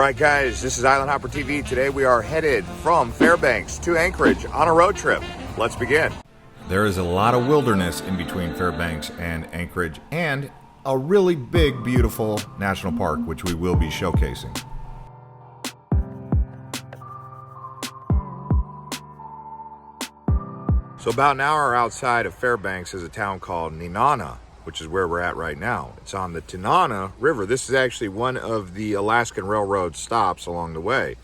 Alright guys, this is Island Hopper TV. Today we are headed from Fairbanks to Anchorage on a road trip. Let's begin. There is a lot of wilderness in between Fairbanks and Anchorage, and a really big, beautiful national park, which we will be showcasing. So about an hour outside of Fairbanks is a town called Nenana, which is where we're at right now. It's on the Talkeetna River. This is actually one of the Alaskan Railroad stops along the way.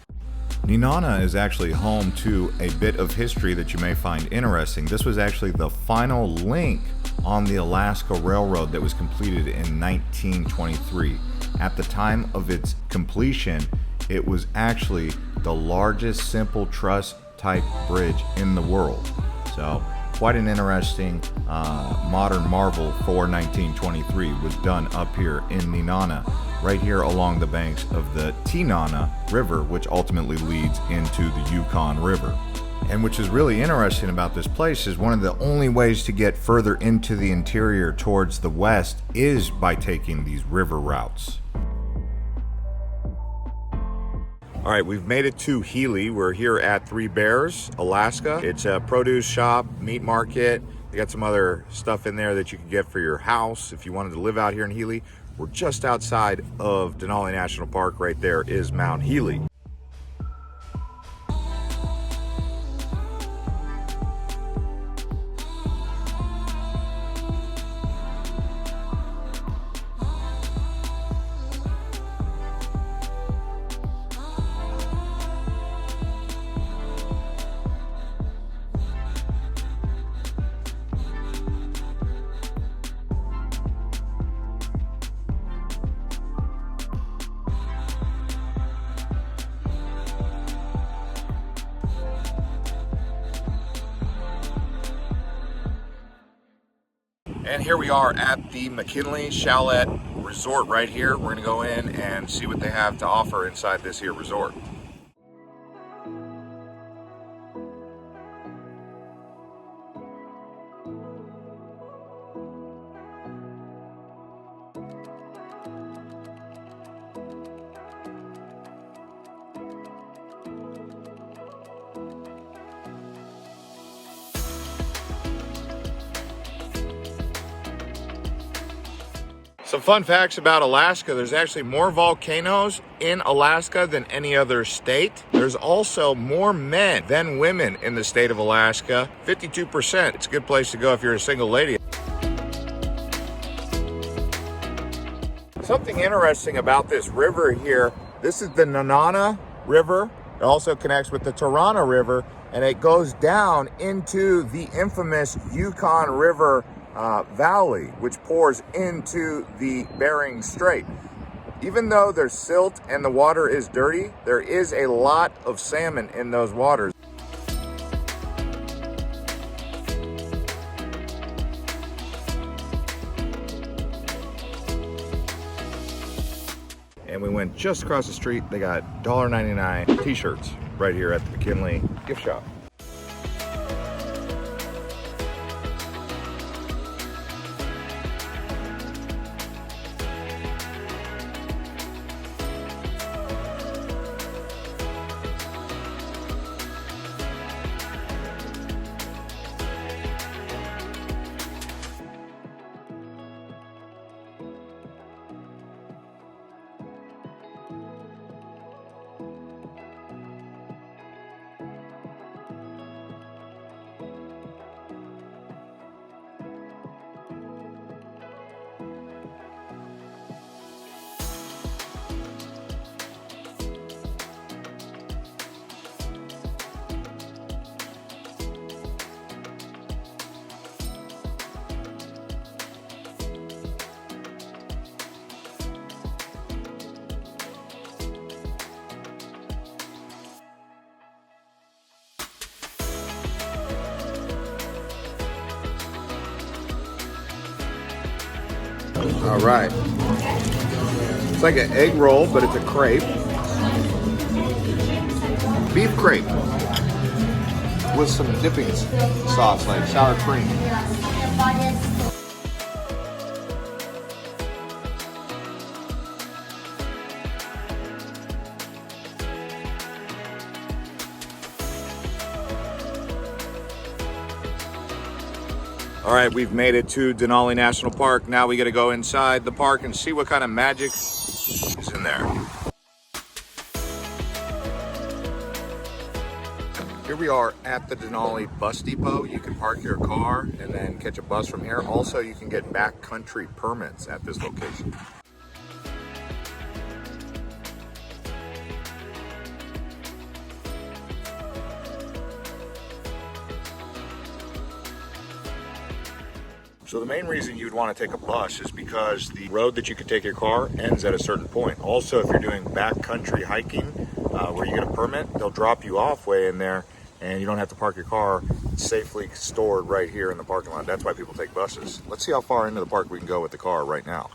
Nenana is actually home to a bit of history that you may find interesting. This was actually the final link on the Alaska Railroad that was completed in 1923. At the time of its completion, it was actually the largest simple truss type bridge in the world. So quite an interesting modern marvel for 1923 was done up here in Nenana, right here along the banks of the Talkeetna River, which ultimately leads into the Yukon River. And which is really interesting about this place is one of the only ways to get further into the interior towards the west is by taking these river routes. All right, we've made it to Healy. We're here at Three Bears, Alaska. It's a produce shop, meat market. They got some other stuff in there that you can get for your house if you wanted to live out here in Healy. We're just outside of Denali National Park. Right there is Mount Healy. And here we are at the McKinley Chalet Resort right here. We're gonna go in and see what they have to offer inside this here resort. Some fun facts about Alaska. There's actually more volcanoes in Alaska than any other state. There's also more men than women in the state of Alaska, 52%. It's a good place to go if you're a single lady. Something interesting about this river here, this is the Nenana River. It also connects with the Turana River, and it goes down into the infamous Yukon River valley, which pours into the Bering Strait. Even though there's silt and the water is dirty, there is a lot of salmon in those waters. And we went just across the street. They got $1.99 t-shirts right here at the McKinley gift shop. All right. It's like an egg roll, but it's a crepe. Beef crepe with some dipping sauce, like sour cream. All right, we've made it to Denali National Park. Now we got to go inside the park and see what kind of magic is in there. Here we are at the Denali bus depot. You can park your car and then catch a bus from here. Also, you can get backcountry permits at this location. So the main reason you'd want to take a bus is because the road that you can take your car ends at a certain point. Also, if you're doing backcountry hiking where you get a permit, they'll drop you off way in there and you don't have to park your car. It's safely stored right here in the parking lot. That's why people take buses. Let's see how far into the park we can go with the car right now.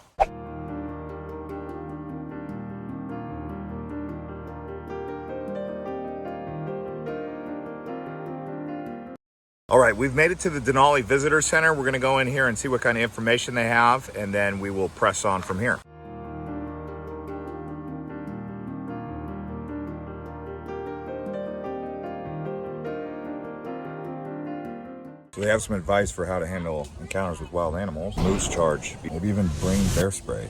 All right, we've made it to the Denali Visitor Center. We're gonna go in here and see what kind of information they have, and then we will press on from here. So they have some advice for how to handle encounters with wild animals. Moose charge, maybe even bring bear spray.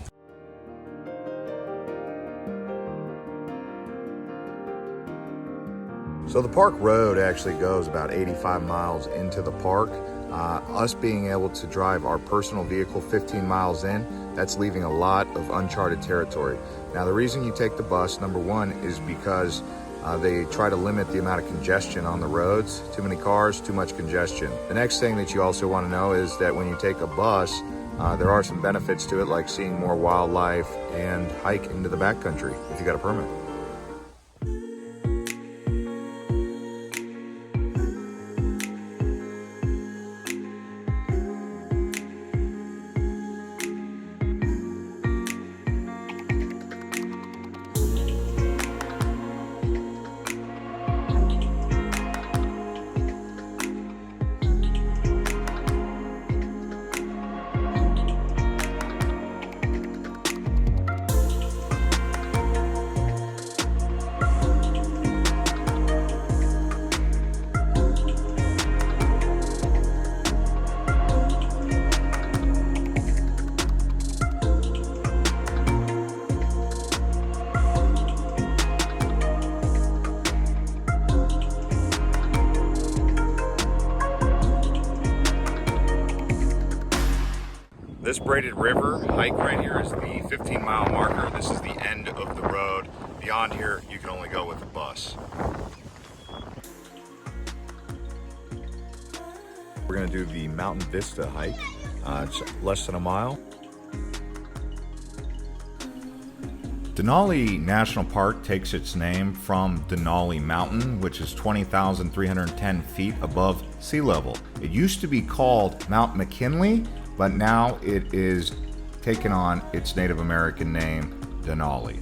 So the park road actually goes about 85 miles into the park. Us being able to drive our personal vehicle 15 miles in, that's leaving a lot of uncharted territory. Now the reason you take the bus, number one, is because they try to limit the amount of congestion on the roads. Too many cars, too much congestion. The next thing that you also want to know is that when you take a bus, there are some benefits to it, like seeing more wildlife and hike into the backcountry if you got a permit. This braided river hike right here is the 15-mile marker. This is the end of the road. Beyond here, you can only go with a bus. We're gonna do the Mountain Vista hike. It's less than a mile. Denali National Park takes its name from Denali Mountain, which is 20,310 feet above sea level. It used to be called Mount McKinley, but now it is taken on its Native American name, Denali.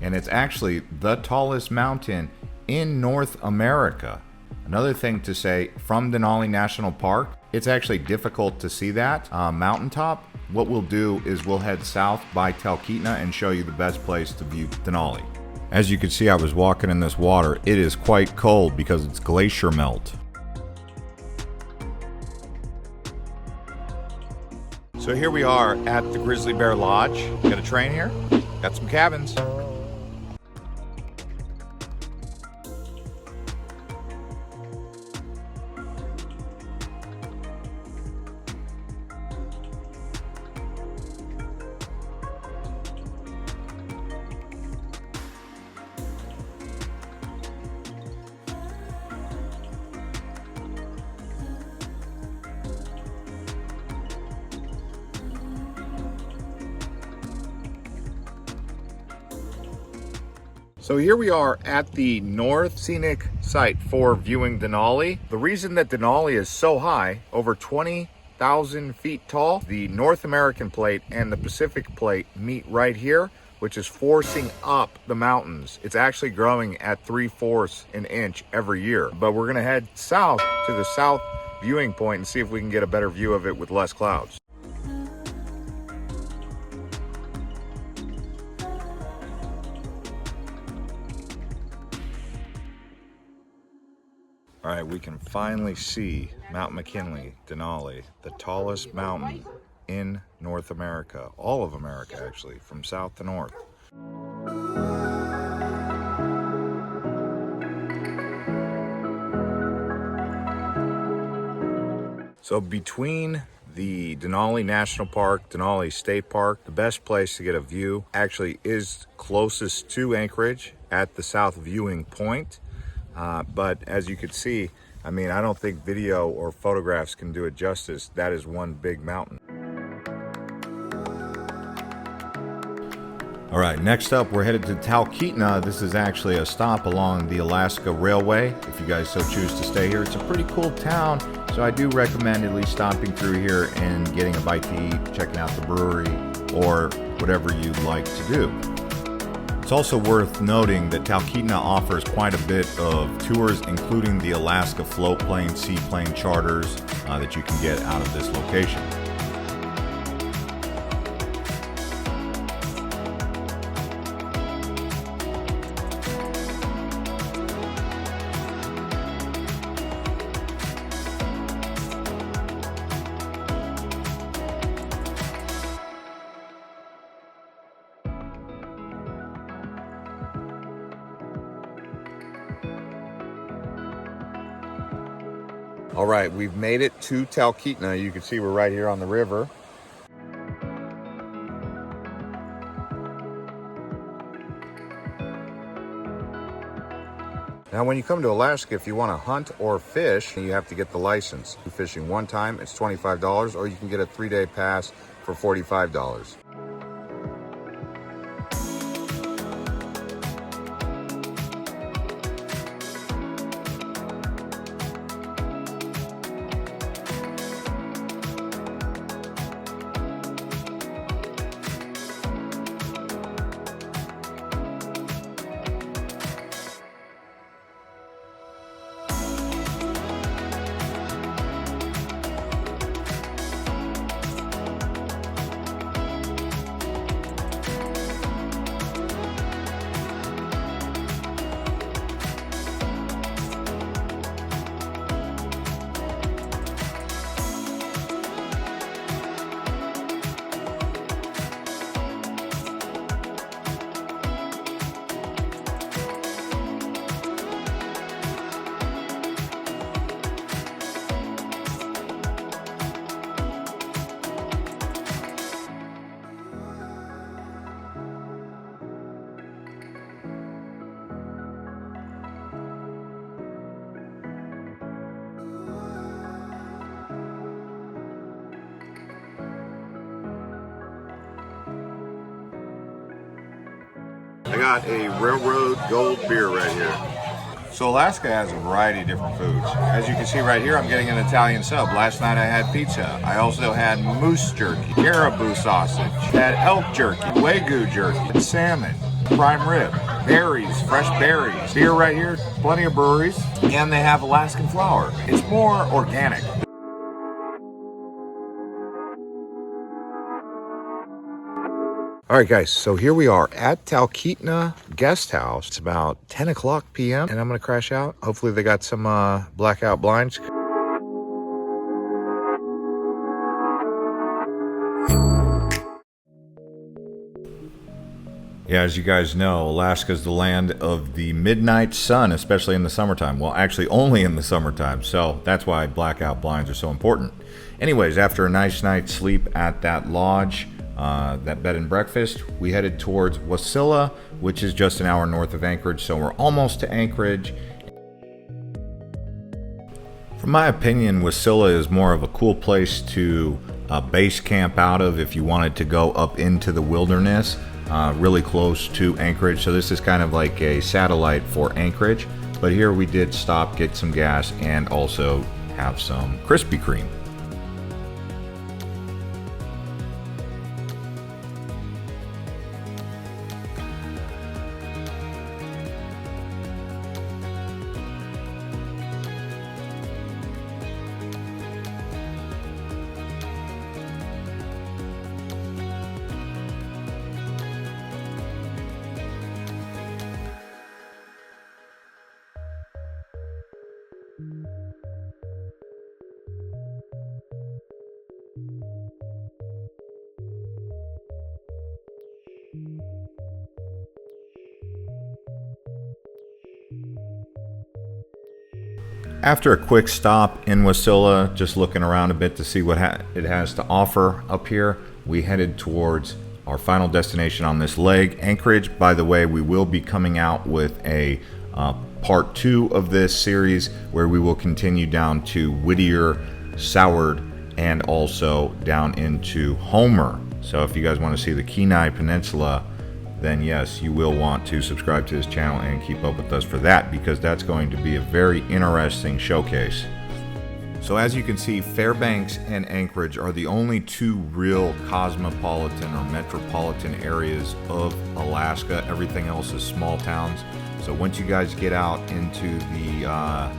And it's actually the tallest mountain in North America. Another thing to say, from Denali National Park, it's actually difficult to see that mountaintop. What we'll do is we'll head south by Talkeetna and show you the best place to view Denali. As you can see, I was walking in this water. It is quite cold because it's glacier melt. So here we are at the Grizzly Bear Lodge. Got a train here, got some cabins. So here we are at the North Scenic Site for viewing Denali. The reason that Denali is so high, over 20,000 feet tall, the North American Plate and the Pacific Plate meet right here, which is forcing up the mountains. It's actually growing at 3/4 an inch every year. But we're gonna head south to the south viewing point and see if we can get a better view of it with less clouds. All right, we can finally see Mount McKinley, Denali, the tallest mountain in North America, all of America actually, from south to north. So between the Denali National Park, Denali State Park, the best place to get a view actually is closest to Anchorage at the South Viewing Point. But as you can see, I mean, I don't think video or photographs can do it justice. That is one big mountain. All right, next up, we're headed to Talkeetna. This is actually a stop along the Alaska Railway, if you guys so choose to stay here. It's a pretty cool town, so I do recommend at least stopping through here and getting a bite to eat, checking out the brewery, or whatever you'd like to do. It's also worth noting that Talkeetna offers quite a bit of tours, including the Alaska float plane, seaplane charters that you can get out of this location. All right, we've made it to Talkeetna. You can see we're right here on the river. Now, when you come to Alaska, if you want to hunt or fish, you have to get the license. You're fishing one time, it's $25, or you can get a 3-day pass for $45. I got a Railroad Gold beer right here. So Alaska has a variety of different foods. As you can see right here, I'm getting an Italian sub. Last night I had pizza. I also had moose jerky, caribou sausage, had elk jerky, wagyu jerky, salmon, prime rib, berries, fresh berries. Beer right here, plenty of breweries, and they have Alaskan flour. It's more organic. All right, guys, so here we are at Talkeetna Guest House. It's about 10 o'clock p.m. and I'm gonna crash out. Hopefully they got some blackout blinds. Yeah, as you guys know, Alaska is the land of the midnight sun, especially in the summertime. Well, actually only in the summertime, so that's why blackout blinds are so important. Anyways, after a nice night's sleep at that lodge, that bed and breakfast, we headed towards Wasilla, which is just an hour north of Anchorage, so we're almost to Anchorage. From my opinion, Wasilla is more of a cool place to base camp out of if you wanted to go up into the wilderness, really close to Anchorage. So this is kind of like a satellite for Anchorage, but here we did stop, get some gas, and also have some Krispy Kreme. After a quick stop in Wasilla, just looking around a bit to see what it has to offer up here, we headed towards our final destination on this leg, Anchorage. By the way, we will be coming out with a part 2 of this series where we will continue down to Whittier, Seward, and also down into Homer. So if you guys want to see the Kenai Peninsula, then yes, you will want to subscribe to this channel and keep up with us for that, because that's going to be a very interesting showcase. So as you can see, Fairbanks and Anchorage are the only 2 real cosmopolitan or metropolitan areas of Alaska. Everything else is small towns. So once you guys get out into the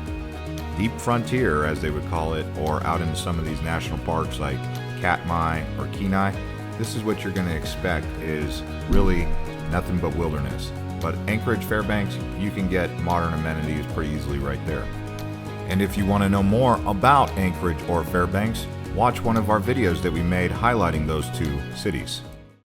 deep frontier, as they would call it, or out into some of these national parks like Katmai or Kenai, this is what you're going to expect, is really nothing but wilderness. But Anchorage, Fairbanks, you can get modern amenities pretty easily right there. And if you want to know more about Anchorage or Fairbanks, watch one of our videos that we made highlighting those 2 cities.